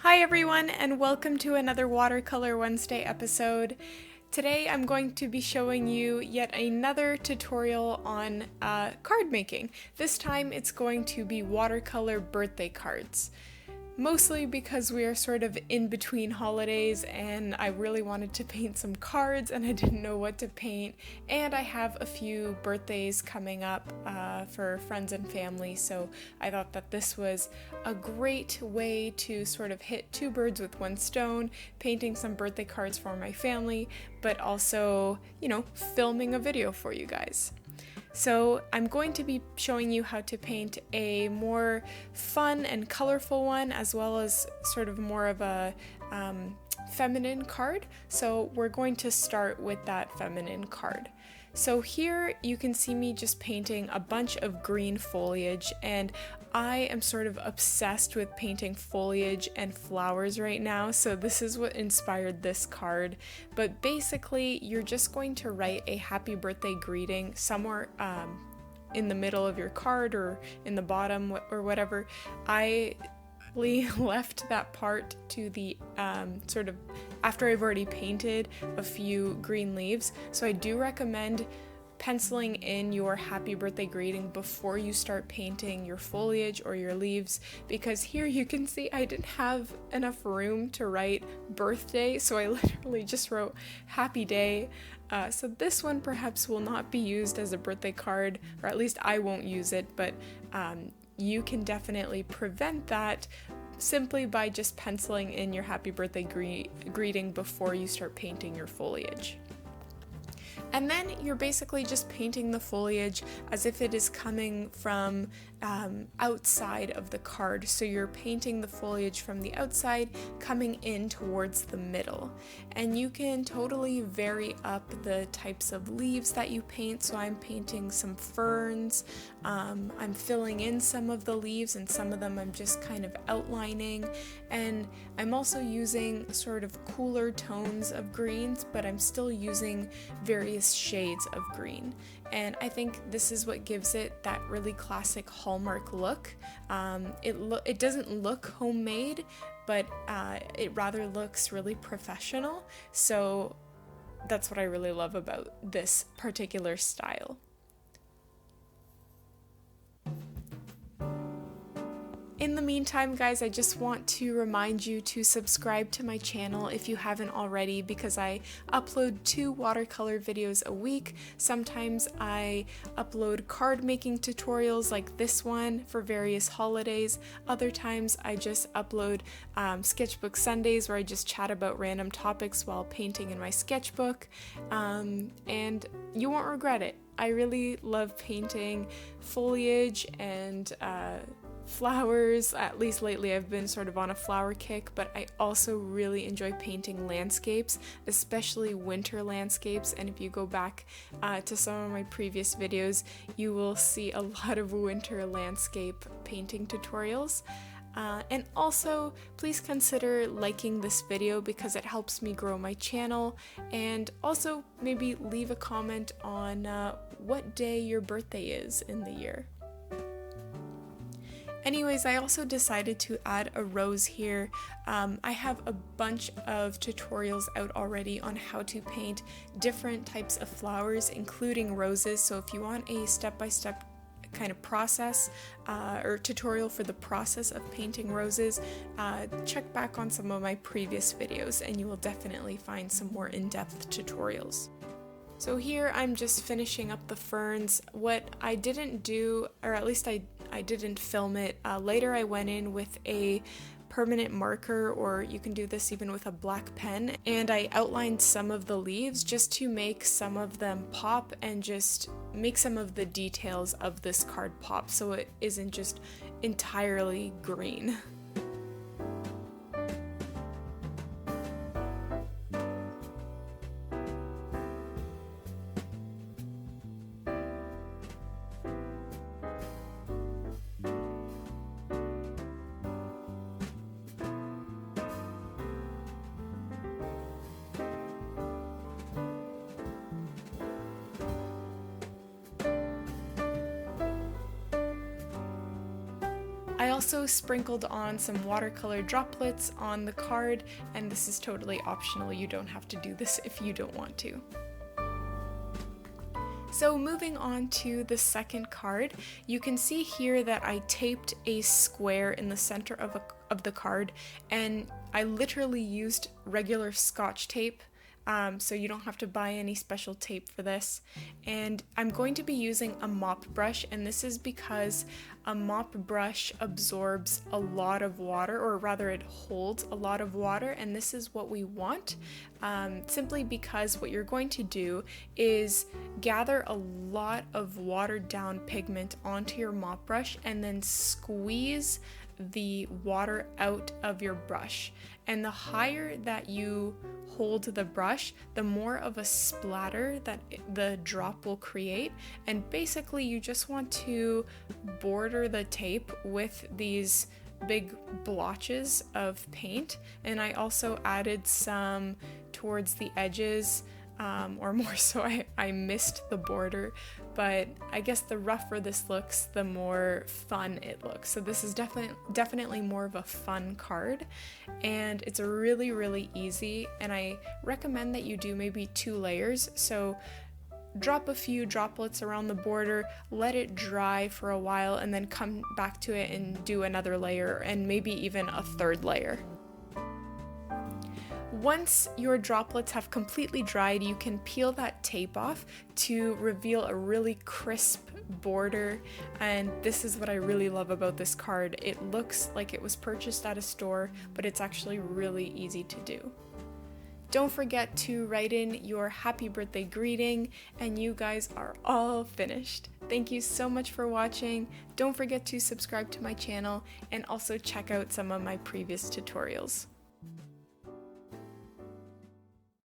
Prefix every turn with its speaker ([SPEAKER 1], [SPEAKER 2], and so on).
[SPEAKER 1] Hi everyone, and welcome to another Watercolor Wednesday episode. Today I'm going to be showing you yet another tutorial on card making. This time it's going to be watercolor birthday cards. Mostly because we are sort of in between holidays and I really wanted to paint some cards and I didn't know what to paint, and I have a few birthdays coming up for friends and family, so I thought that this was a great way to sort of hit two birds with one stone, painting some birthday cards for my family, but also, filming a video for you guys. So I'm going to be showing you how to paint a more fun and colorful one, as well as sort of more of a feminine card. So we're going to start with that feminine card. So here you can see me just painting a bunch of green foliage, and I am sort of obsessed with painting foliage and flowers right now, so this is what inspired this card. But basically, you're just going to write a happy birthday greeting somewhere in the middle of your card or in the bottom or whatever. I left that part to the sort of after I've already painted a few green leaves, so I do recommend penciling in your happy birthday greeting before you start painting your foliage or your leaves, because here you can see I didn't have enough room to write birthday, so I literally just wrote happy day. So this one perhaps will not be used as a birthday card, or at least I won't use it, but you can definitely prevent that simply by just penciling in your happy birthday greeting before you start painting your foliage. And then you're basically just painting the foliage as if it is coming from outside of the card. So you're painting the foliage from the outside, coming in towards the middle. And you can totally vary up the types of leaves that you paint. So I'm painting some ferns, I'm filling in some of the leaves, and some of them I'm just kind of outlining. And I'm also using sort of cooler tones of greens, but I'm still using various shades of green. And I think this is what gives it that really classic Hallmark look. It doesn't look homemade, but it rather looks really professional. So that's what I really love about this particular style. In the meantime, guys, I just want to remind you to subscribe to my channel if you haven't already, because I upload 2 watercolor videos a week. Sometimes I upload card making tutorials like this one for various holidays. Other times I just upload Sketchbook Sundays, where I just chat about random topics while painting in my sketchbook, and you won't regret it. I really love painting foliage and flowers. At least lately I've been sort of on a flower kick, but I also really enjoy painting landscapes, especially winter landscapes. And if you go back to some of my previous videos, you will see a lot of winter landscape painting tutorials. And also, please consider liking this video because it helps me grow my channel, and also maybe leave a comment on what day your birthday is in the year. Anyways, I also decided to add a rose here. I have a bunch of tutorials out already on how to paint different types of flowers, including roses. So if you want a step-by-step kind of process or tutorial for the process of painting roses, check back on some of my previous videos and you will definitely find some more in-depth tutorials. So here I'm just finishing up the ferns. What I didn't do, or at least I didn't film it, later I went in with a permanent marker, or you can do this even with a black pen, and I outlined some of the leaves just to make some of them pop and just make some of the details of this card pop so it isn't just entirely green. I also sprinkled on some watercolor droplets on the card, and this is totally optional. You don't have to do this if you don't want to. So moving on to the second card, you can see here that I taped a square in the center of the card, and I literally used regular Scotch tape. So you don't have to buy any special tape for this. And I'm going to be using a mop brush, and this is because a mop brush absorbs a lot of water, or rather it holds a lot of water, and this is what we want, simply because what you're going to do is gather a lot of watered down pigment onto your mop brush and then squeeze the water out of your brush. And the higher that you hold the brush, the more of a splatter that the drop will create. And basically you just want to border the tape with these big blotches of paint. And I also added some towards the edges, or more so I missed the border, but I guess the rougher this looks, the more fun it looks. So this is definitely more of a fun card, and it's really, really easy, and I recommend that you do maybe 2 layers. So drop a few droplets around the border, let it dry for a while, and then come back to it and do another layer, and maybe even a 3rd layer. Once your droplets have completely dried, you can peel that tape off to reveal a really crisp border, and this is what I really love about this card. It looks like it was purchased at a store, but it's actually really easy to do. Don't forget to write in your happy birthday greeting, and you guys are all finished. Thank you so much for watching. Don't forget to subscribe to my channel and also check out some of my previous tutorials.